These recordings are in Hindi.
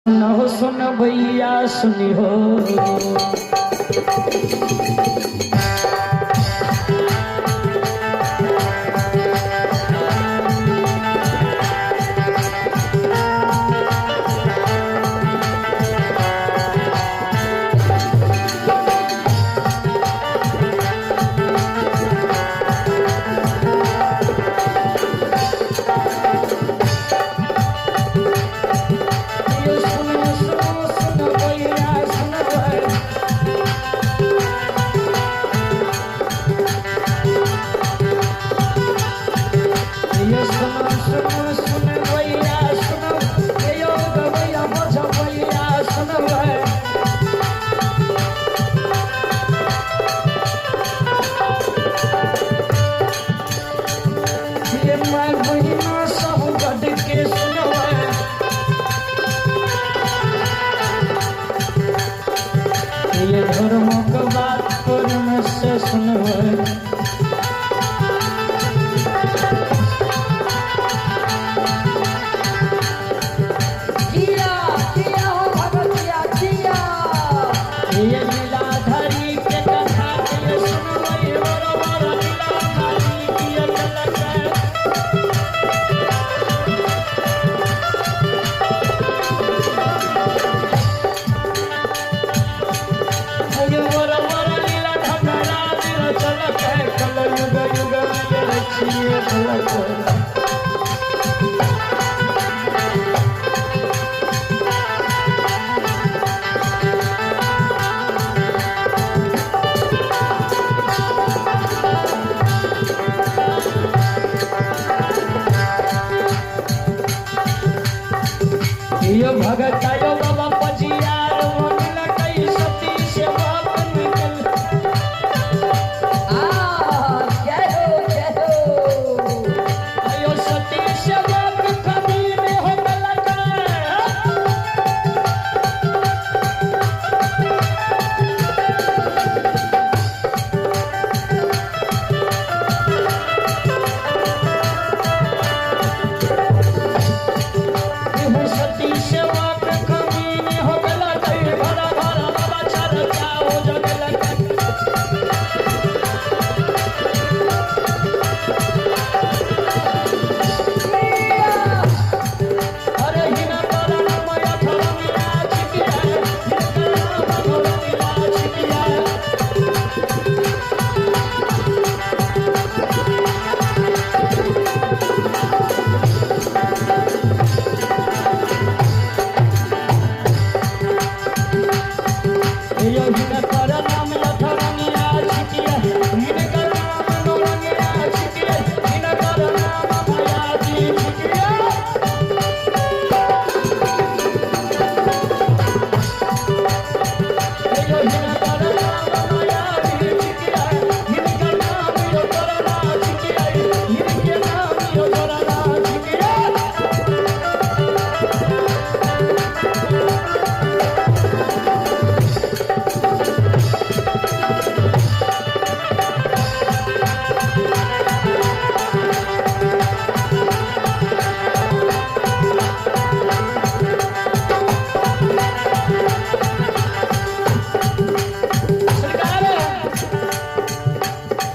सुनो सुन भैया सुनी हो। ये धर्मों का बात कर्म से सुनवे। जिया जिया हो भगतिया जिया। ये लीलाधारी के कथा ये सुनवे। बरोबर लीलाधारी की झलक है। यो भगत आयो बाबा पजियार मन लटई सती से बाप निकल। जय हो आयो सती से बाप कभी में हो गलत। सती से बाप कभी में हो गलत। भरा भरा बाबा चरचा हो जगलत। अरे हिना करना माया धर्मिया छिटिया। हिना करना धर्मिया छिटिया। यो हिना करना माया धर्मिया छिटिया। हिना करना धर्मिया छिटिया। हिना करना माया छिटिया।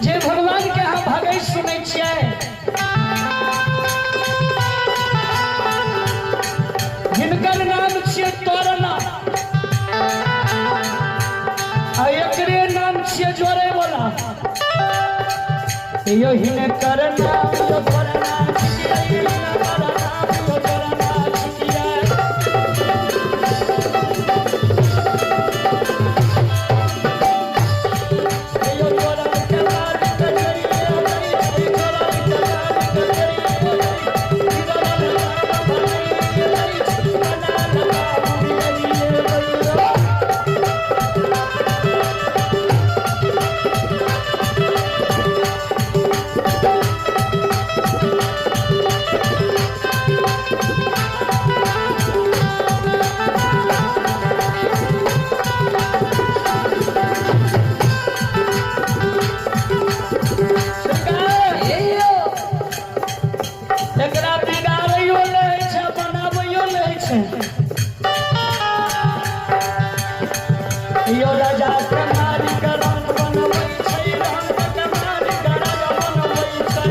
जे भगवान के हम भगै सुनै छियै। हिनकर नाम छियै तोरना। आ एकरे नाम छियै जोड़े वाला। यो हिनकर नाम यो तोरना छियै। हिनकर नाम यो तोरना छियै। यो राजा के मारी के रंग बनबै छै, रंग के मारी के राजा बनबै छै।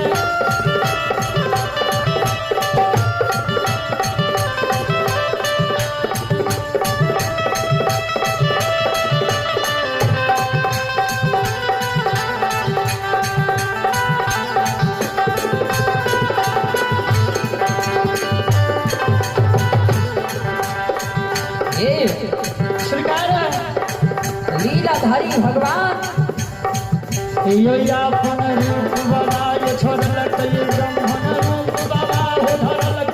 सरकार लीलाधारी भगवान यो अपन रूप बनाय छोड़लक, ब्रह्मण रूप बाबा हो धरलक।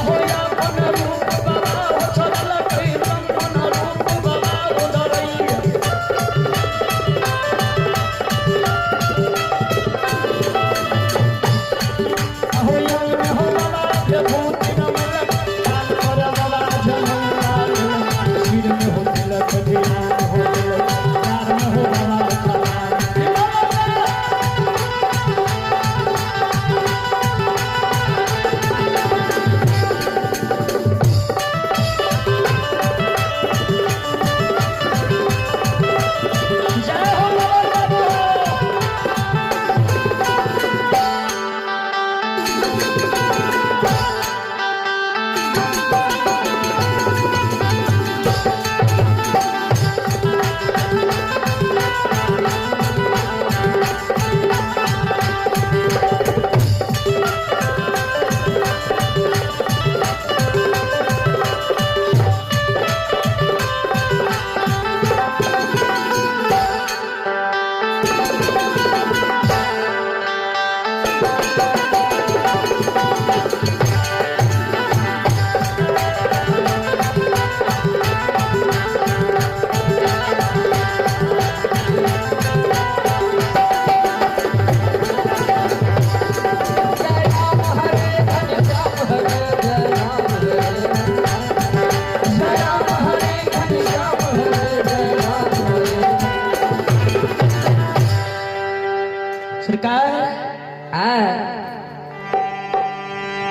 हो अपन रूप बाबा हो छोड़लक, ब्रह्मण रूप बाबा हो धरलक।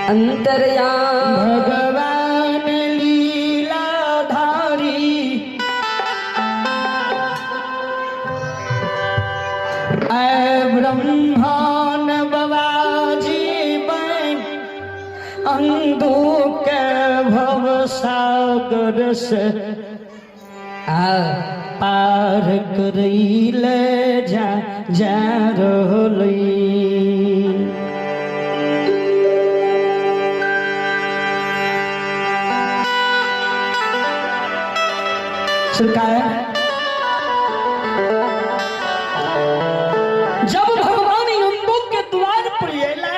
अंतर्याम भगवान लीलाधारी ब्रह्मण बाबा जीवन अंधु के भव सागर से पार करैले जा रहलै। सरकार जब भगवान यमदूत के द्वार पर अयला,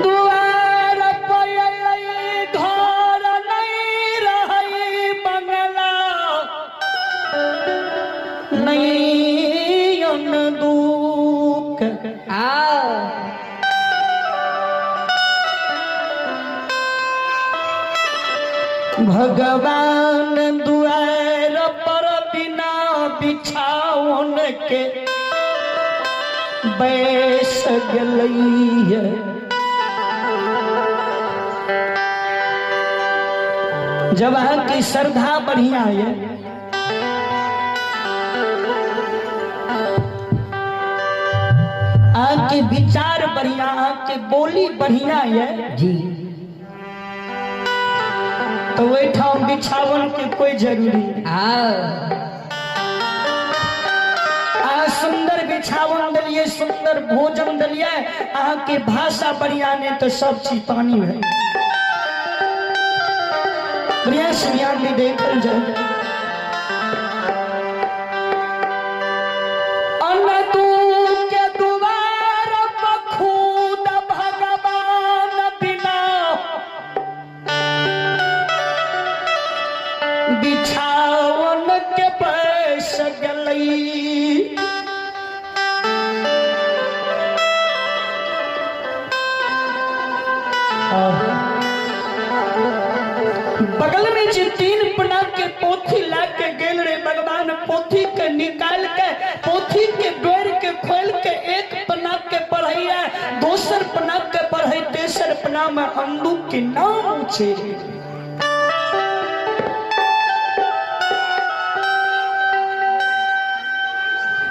द्वार पर अयलै, घर नहीं रहै बंगला, नहीं यमदूत भगवान द्वार पर बिना बिछावन के बैस गेलैया। जब आपकी श्रद्धा बढ़िया है, आपके विचार बढ़िया, आपके बोली बढ़िया है जी, तो वही ठाम बिछावन के कोई जरूरी आ सुंदर बिछावन दलिए, सुंदर भोजन दलिए, आपके भाषा बढ़िया ने तो सब चीज पानी है। बढ़िया सुनिया भी देखल जाए। बिछावन के बैस गलई, बगल में जी 3 पना के पोथी ला के गेल रे भगवान में अंधु के नाम ऊंचे हैं।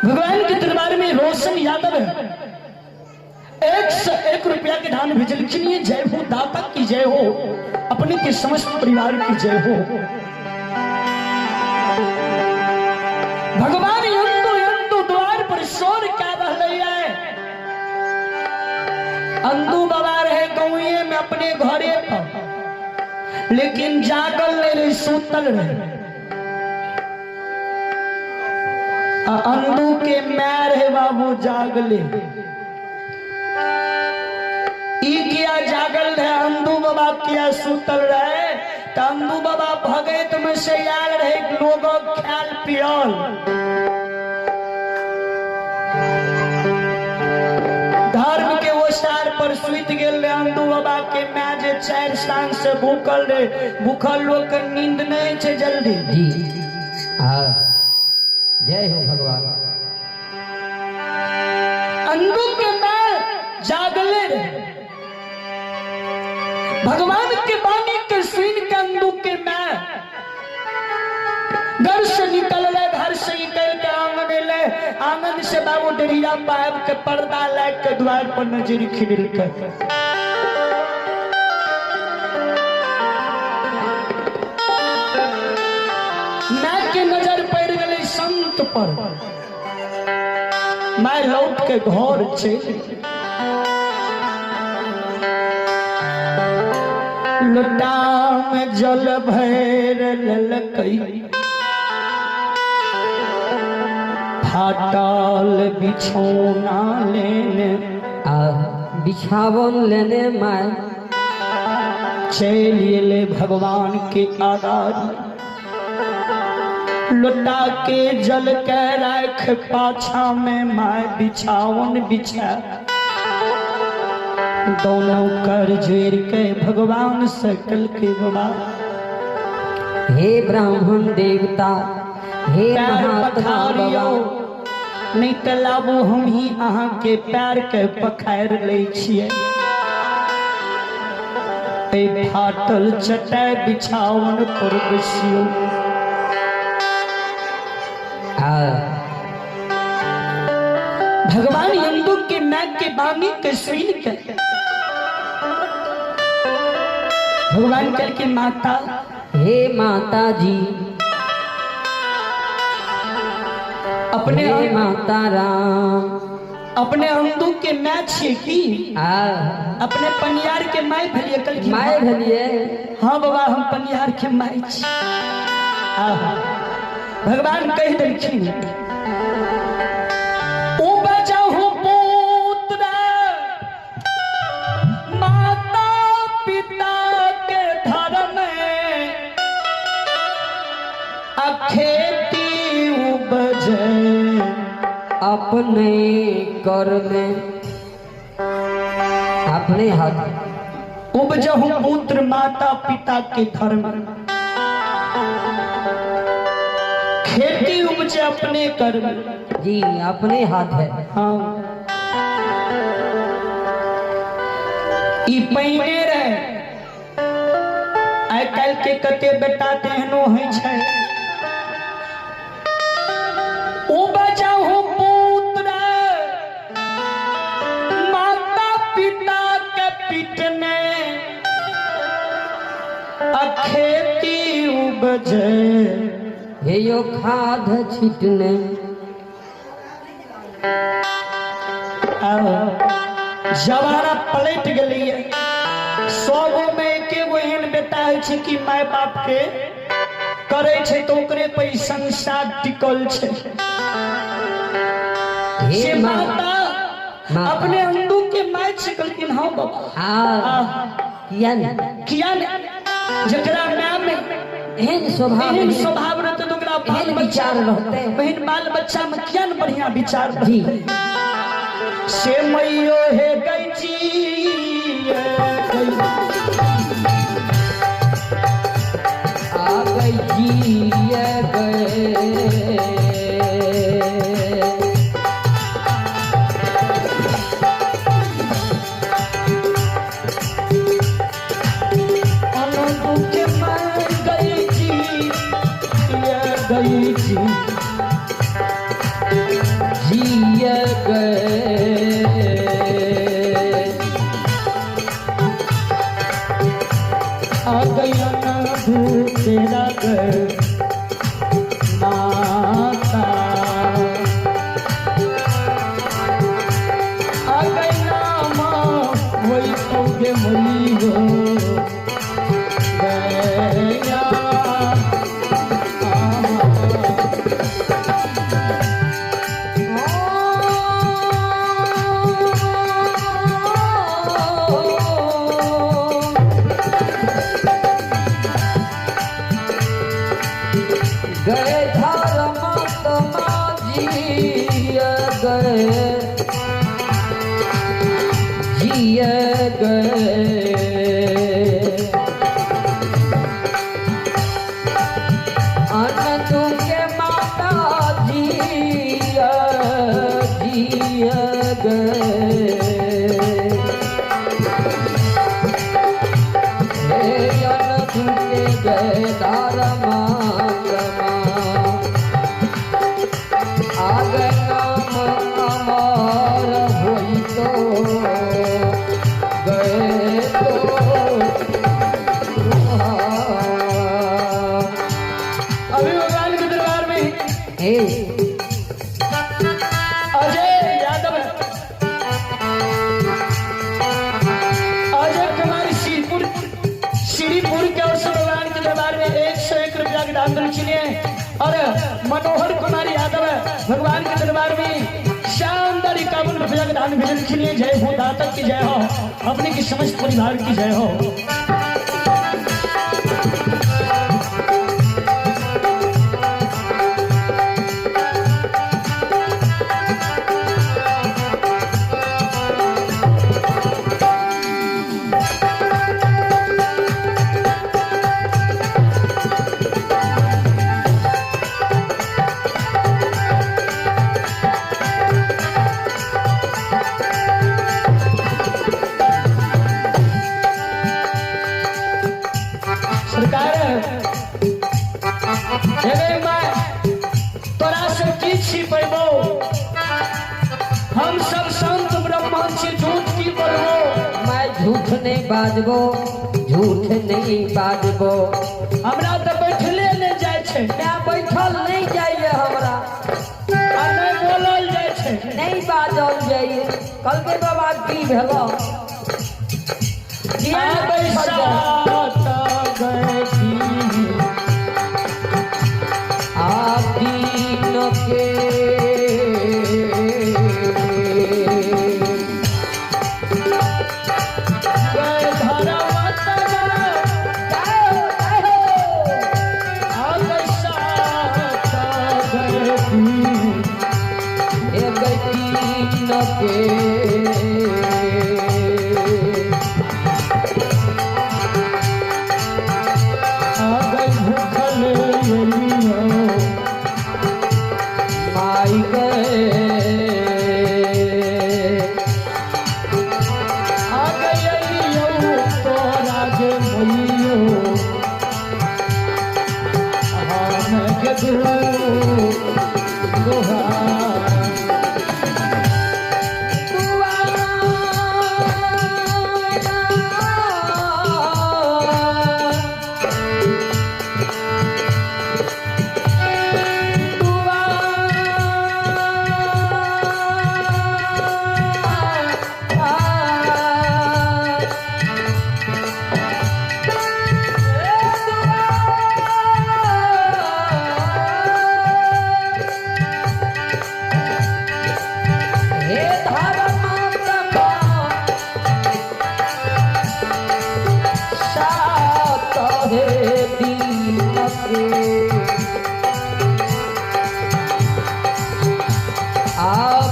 भगवान के दरबार में रोशन यादव है, 101 रुपया के दान भेजल के लिए जय हो, दाता की जय हो, अपने के समस्त परिवार की जय हो। भगवान यंदु यंदु द्वार पर शोर क्या रहे है। अंधु बाबा रहे गौए में अपने घरे पर, लेकिन जागल नहीं रहे, सूतल रहे। अंधु के मैर है बाबू जागले, ई किया जागल है, अंधु बाबा किया सूतल रहे। तो अंधु बाबा भगत में से आल रहे, लोगों ख्याल पियल। धर्म के वो सार पर सुत गेल रहे अंधु बाबा के मैजे 4 सांझ से भूखल रहे। भूखल लोग के नींद नहीं छे जल्दी। जी हाँ, जय हो भगवान। अंधु के मैर जागले रहे। भगवान के बानी के सुन के अंधु के मैर घर से निकल रहे, घर से निकल के आंगन ले, आंगन से बाबू डरिया पाइप के पर्दा लाइट के द्वार पर नजर खिल कर। मैं के नजर पड़ गई संत पर, मैं लौट के घर चल। लोटा में जल भैर ललकई, फाटल बिछौना लेने, बिछावन लेने मैं चलिए भगवान के आगारी। लोटा के जल के रख पाछा में मैं बिछावन बिछा, दोनों कर जोड़ के भगवान सकल के बाबा। हे ब्राह्मण देवता, हे महात्मा बाबा, नहीं तो लाबू हम ही अहाँ के पैर के पखार ले छिए। फाटल चटाई बिछावन पर बसियो। भगवान यंदु के मैग के बानी के सुन के भगवान कह के माता, हे माता जी, अपने हे माता राम, अपने अंधु के मैं छे की अपने पनियार के माय भलिए कल की माय भलिए। हाँ बाबा, हम पनियार के माय छी। भगवान कह देलखिन, ओ बचाओ पुत्र माता पिता के धर्म में, खेती उपजे अपने कर में, अपने हाथ। उपजहु पुत्र माता पिता के धर्म, खेती उपजे अपने कर्म। जी, अपने हाथ है। हाँ, ई पहिने रहे। आइ काल्हि के कते बेटा तेहनो है छै, ओ बचाओ पुत्र माता पिता के पिटने, खेती उपजे हे यो खाद छिटने। जमाना पलट गई, 100 गो में एके गो एहन बेटा है कि माय बाप के करे छे तो ओकरे पे संसार टिकल छे। से माता अपने अंधु के माय छिकल कि हाँ बाबा किया जकरा माय में एहन स्वभाव रहते तो ओकरा बाल विचार रहते, बहन बाल बच्चा में किया न बढ़िया विचार जी। से मैयो हे गई जी आ गई जी गए, गई जी जिए गए आ गया ना तेरा घर माता आ गई ना माँ वही कहोगे मरी हो गया गए धर्म जिए गए अनंतु के माता जिए गए हे अनंतु के गए धर्म और मनोहर कुमार यादव भगवान के दरबार में शानदार 51 रुपया का दान भेजने के लिए जय हो दाता की जय हो अपने की समस्त परिवार की जय हो। तोरा से की छिपेबो हम सब संत ब्राह्मण से झूठ की बोलबो मैं झूठ नहीं बाजबो झूठ नहीं बाजबो हमरा तो बैठले नहीं जाय छे क्या बैठल नहीं जाइए हमरा आ नहीं बोलल जाय छे नहीं बाजल जाइए कल के बाबा की भेलो किया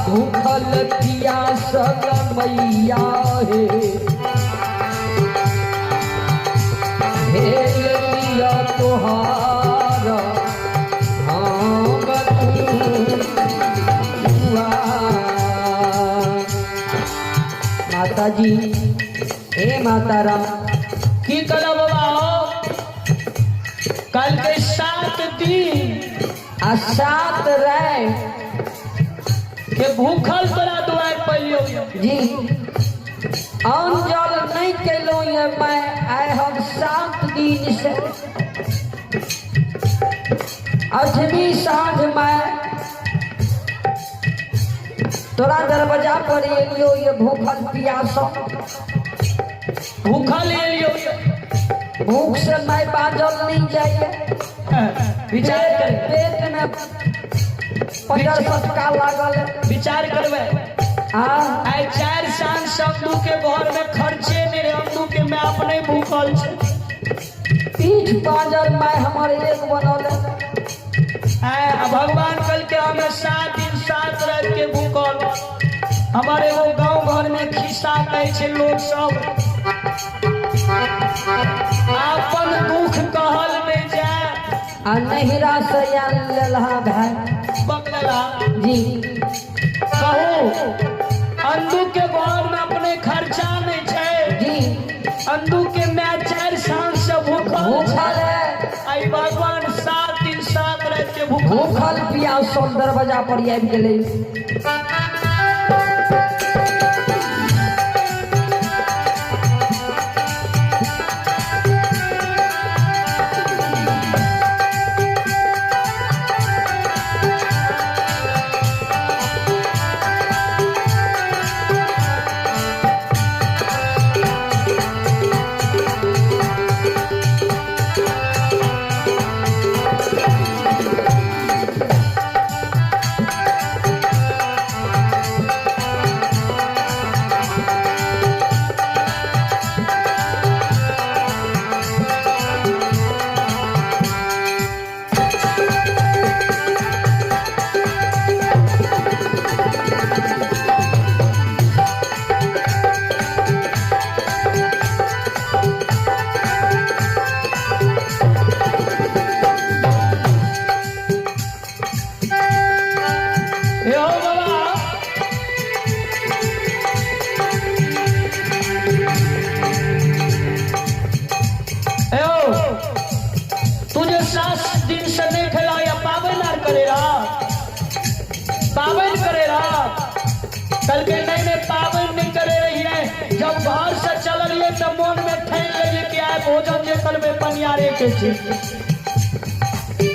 भूखल प्यासल मैया हे लिया तोहार हम माता जी हे माता राम की करो बाबा कल के 7 दिन आ सात रहे के भूखल तोरा दुआर पलियो जी अन्न जल नहीं कैलो ये मैं आए हम 7 दिन से अठवीं साँझ में तोरा दरवाजा पर एलियो ये भूखल पियासो भूखल एलियो भूख से मैं बाजल नहीं जाइए विचार कर पेट में पंजर सटका लागल विचार करवे हाँ आई 4 साल शब्दू के घर में खर्चे मेरे अब्दू के मैं अपने भूखल छे पीठ पांजर में हमारे एक बनल भगवान कल के हमें 7 दिन 7 रात के भूखल हमारे वो गांव घर में खिस्सा कहे छे लोग सब अपन दुख कहल में जाए आ नहिरा से लल्हा भाई बकला जी कहू अंदू के घर में अपने खर्चा नहीं छे जी अंदू के मैं 4 साल से भूखल भूखल है आई भगवान 7 दिन 7 रात के भूखल भूखल पियासो दरवाजा पर आबि गेलै तुझे 7 दिन से नहीं खेला या पावन आर करेला पावन करेला कल के नहीं पावन नहीं करे रही है जब घर से चल रही है तो मन में ठहर रही है कि आए भोजन जे कल में पनियारे के